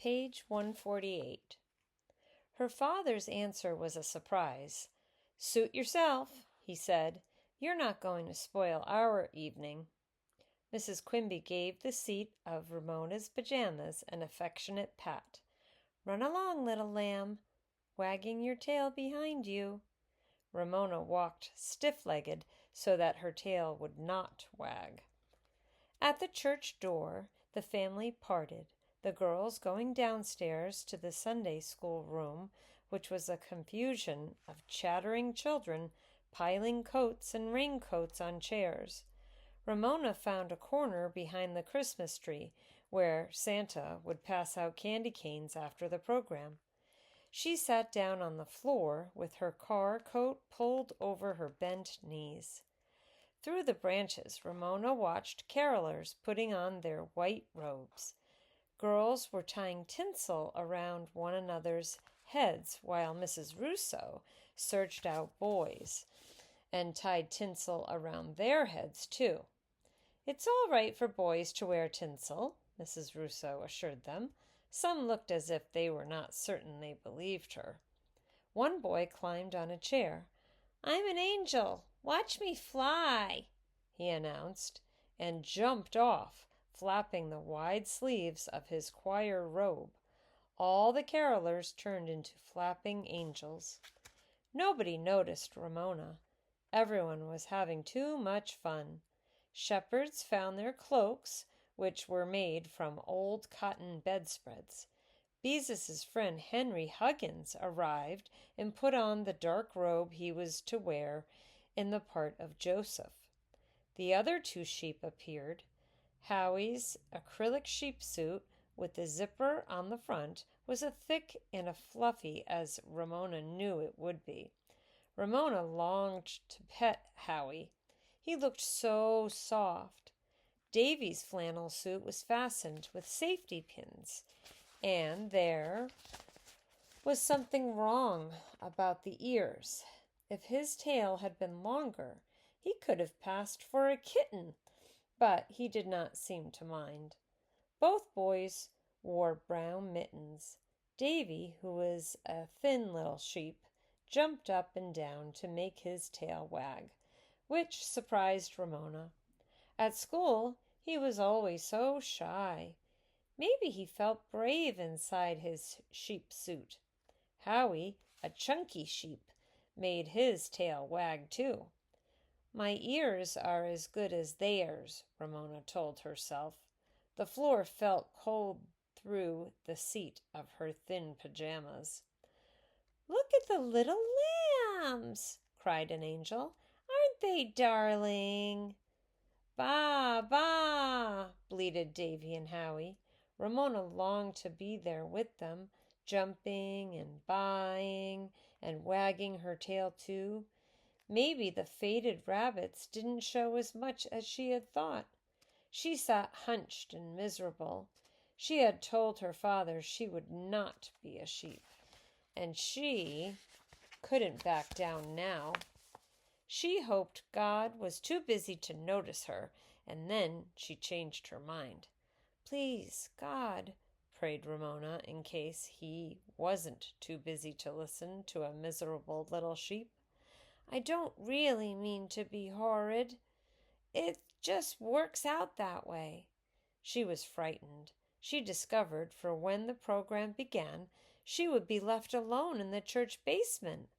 Page 148. Her father's answer was a surprise. "Suit yourself," he said. "You're not going to spoil our evening." Mrs. Quimby gave the seat of Ramona's pajamas an affectionate pat. "Run along, little lamb, wagging your tail behind you." Ramona walked stiff-legged so that her tail would not wag. At the church door, the family parted, the girls going downstairs to the Sunday school room, which was a confusion of chattering children piling coats and raincoats on chairs. Ramona found a corner behind the Christmas tree where Santa would pass out candy canes after the program. She sat down on the floor with her car coat pulled over her bent knees. Through the branches, Ramona watched carolers putting on their white robes. Girls were tying tinsel around one another's heads while Mrs. Russo searched out boys and tied tinsel around their heads, too. "It's all right for boys to wear tinsel," Mrs. Russo assured them. Some looked as if they were not certain they believed her. One boy climbed on a chair. "I'm an angel. Watch me fly," he announced, and jumped off, flapping the wide sleeves of his choir robe. All the carolers turned into flapping angels. Nobody noticed Ramona. Everyone was having too much fun. Shepherds found their cloaks, which were made from old cotton bedspreads. Beezus' friend Henry Huggins arrived and put on the dark robe he was to wear in the part of Joseph. The other two sheep appeared. Howie's acrylic sheep suit with the zipper on the front was as thick and fluffy as Ramona knew it would be. Ramona longed to pet Howie. He looked so soft. Davy's flannel suit was fastened with safety pins, and there was something wrong about the ears. If his tail had been longer, he could have passed for a kitten, but he did not seem to mind. Both boys wore brown mittens. Davy, who was a thin little sheep, jumped up and down to make his tail wag, which surprised Ramona. At school, he was always so shy. Maybe he felt brave inside his sheep suit. Howie, a chunky sheep, made his tail wag too. "My ears are as good as theirs," Ramona told herself. The floor felt cold through the seat of her thin pajamas. "Look at the little lambs!" cried an angel. "Aren't they darling?" "Ba, ba!" bleated Davy and Howie. Ramona longed to be there with them, jumping and baaing and wagging her tail too. Maybe the faded rabbits didn't show as much as she had thought. She sat hunched and miserable. She had told her father she would not be a sheep, and she couldn't back down now. She hoped God was too busy to notice her, and then she changed her mind. "Please, God," prayed Ramona, in case he wasn't too busy to listen to a miserable little sheep. "I don't really mean to be horrid. It just works out that way." She was frightened. She discovered, for when the program began, she would be left alone in the church basement.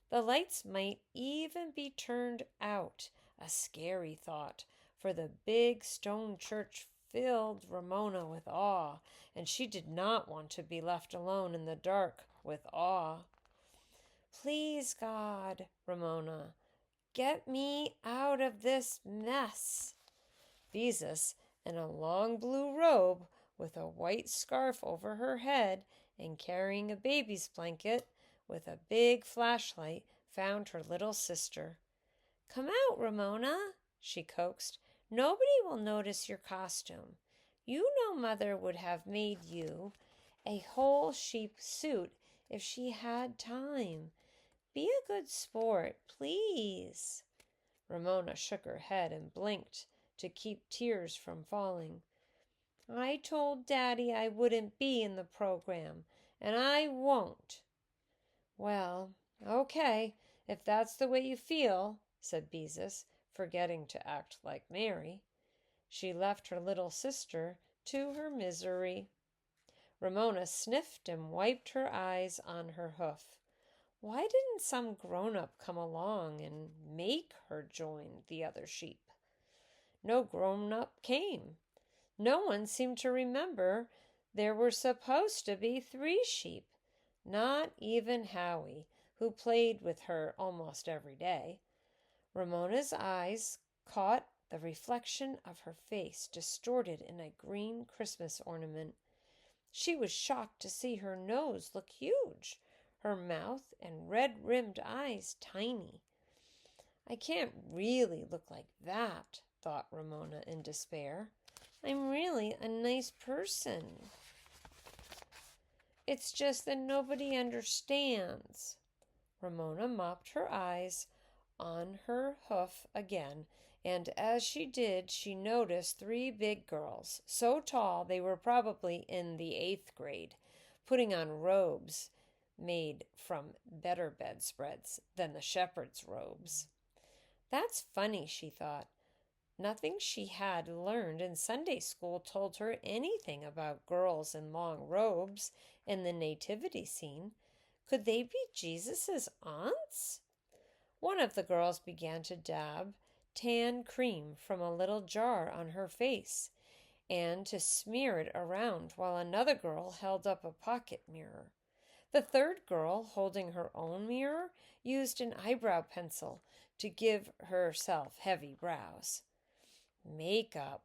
The lights might even be turned out, a scary thought, for the big stone church filled Ramona with awe, and she did not want to be left alone in the dark with awe. "Please, God," Ramona, "get me out of this mess." Beezus, in a long blue robe with a white scarf over her head and carrying a baby's blanket with a big flashlight, found her little sister. "Come out, Ramona," she coaxed. "Nobody will notice your costume. You know Mother would have made you a whole sheep suit if she had time. Be a good sport, please." Ramona shook her head and blinked to keep tears from falling. I told Daddy I wouldn't be in the program, and I won't." "Well, okay, if that's the way you feel," said Beezus, forgetting to act like Mary. She left her little sister to her misery. Ramona sniffed and wiped her eyes on her hoof. Why didn't some grown-up come along and make her join the other sheep? No grown-up came. No one seemed to remember there were supposed to be 3 sheep, not even Howie, who played with her almost every day. Ramona's eyes caught the reflection of her face distorted in a green Christmas ornament. She was shocked to see her nose look huge, her mouth and red-rimmed eyes tiny. "I can't really look like that," thought Ramona in despair. "I'm really a nice person. It's just that nobody understands." Ramona mopped her eyes on her hoof again, and as she did, she noticed 3 big girls, so tall they were probably in the 8th grade, putting on robes made from better bedspreads than the shepherd's robes. That's funny, she thought. Nothing she had learned in Sunday school told her anything about girls in long robes in the nativity scene. Could they be Jesus's aunts? One of the girls began to dab tan cream from a little jar on her face and to smear it around while another girl held up a pocket mirror. The third girl, holding her own mirror, used an eyebrow pencil to give herself heavy brows. "Makeup,"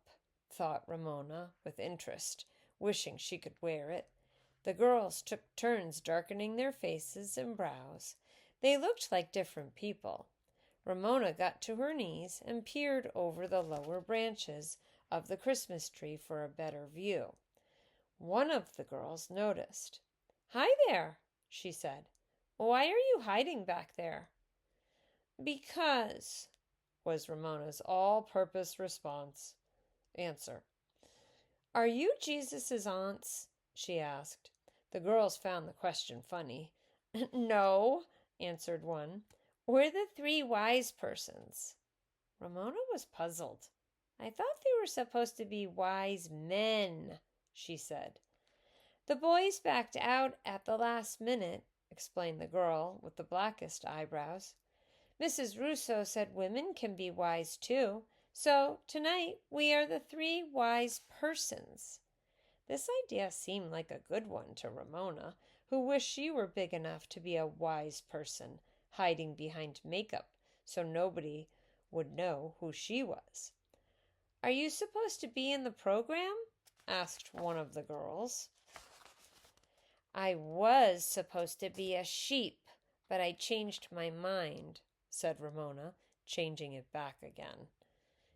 thought Ramona with interest, wishing she could wear it. The girls took turns darkening their faces and brows. They looked like different people. Ramona got to her knees and peered over the lower branches of the Christmas tree for a better view. One of the girls noticed. "Hi there," she said. "Why are you hiding back there?" "Because," was Ramona's all-purpose answer. "Are you Jesus's aunts?" she asked. The girls found the question funny. "No," answered one. "We're the 3 wise persons." Ramona was puzzled. "I thought they were supposed to be wise men," she said. "The boys backed out at the last minute," explained the girl with the blackest eyebrows. "Mrs. Russo said women can be wise too. So tonight we are the 3 wise persons." This idea seemed like a good one to Ramona, who wished she were big enough to be a wise person, hiding behind makeup so nobody would know who she was. "Are you supposed to be in the program?" asked one of the girls. "I was supposed to be a sheep, but I changed my mind," said Ramona, changing it back again.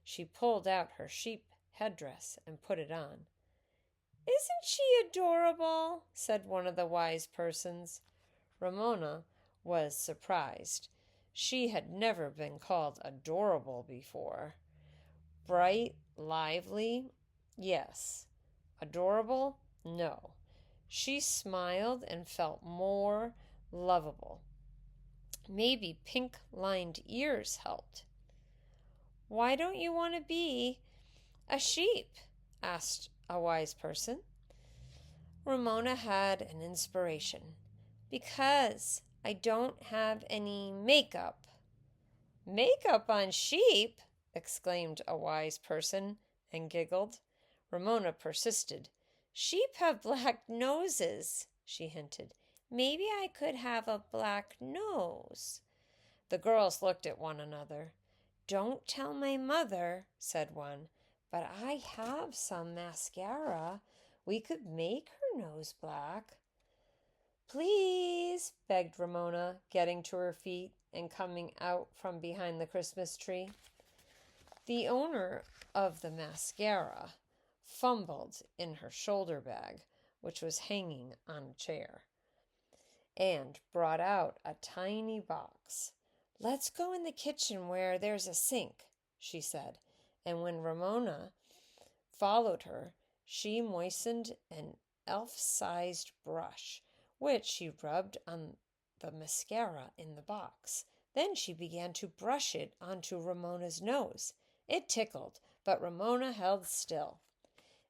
She pulled out her sheep headdress and put it on. "Isn't she adorable?" said one of the wise persons. Ramona was surprised. She had never been called adorable before. Bright, lively, yes. Adorable, no. She smiled and felt more lovable. Maybe pink-lined ears helped. "Why don't you want to be a sheep?" asked a wise person. Ramona had an inspiration. "Because I don't have any makeup." "Makeup on sheep?" exclaimed a wise person and giggled. Ramona persisted. "Sheep have black noses," she hinted. "Maybe I could have a black nose." The girls looked at one another. "Don't tell my mother," said one, "but I have some mascara. We could make her nose black." "Please," begged Ramona, getting to her feet and coming out from behind the Christmas tree. The owner of the mascara fumbled in her shoulder bag, which was hanging on a chair, and brought out a tiny box. "Let's go in the kitchen where there's a sink," she said, and when Ramona followed her, She moistened an elf-sized brush, which she rubbed on the mascara in the box. Then she began to brush it onto Ramona's nose. It tickled, but Ramona held still.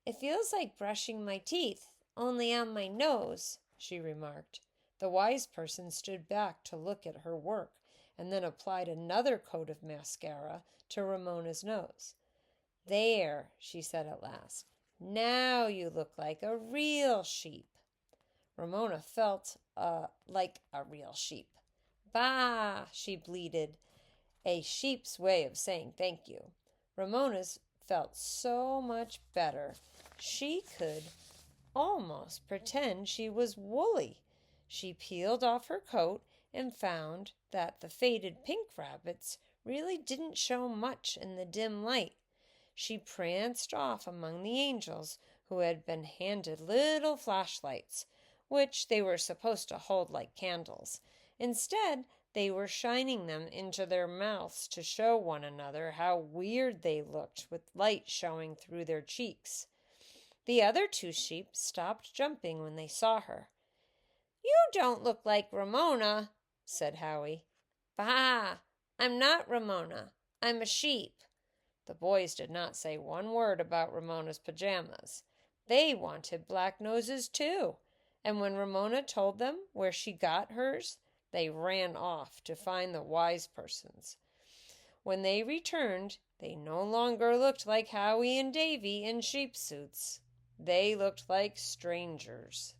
"It feels like brushing my teeth, only on my nose," she remarked. The wise person stood back to look at her work and then applied another coat of mascara to Ramona's nose. "There," she said at last. "Now you look like a real sheep." Ramona felt like a real sheep. "Bah!" she bleated, a sheep's way of saying thank you. Ramona's felt so much better. She could almost pretend she was woolly. She peeled off her coat and found that the faded pink rabbits really didn't show much in the dim light. She pranced off among the angels, who had been handed little flashlights, which they were supposed to hold like candles. Instead, they were shining them into their mouths to show one another how weird they looked with light showing through their cheeks. The other two sheep stopped jumping when they saw her. "You don't look like Ramona," said Howie. "Bah! I'm not Ramona. I'm a sheep." The boys did not say one word about Ramona's pajamas. They wanted black noses too, and when Ramona told them where she got hers, they ran off to find the wise persons. When they returned, they no longer looked like Howie and Davy in sheep suits. They looked like strangers.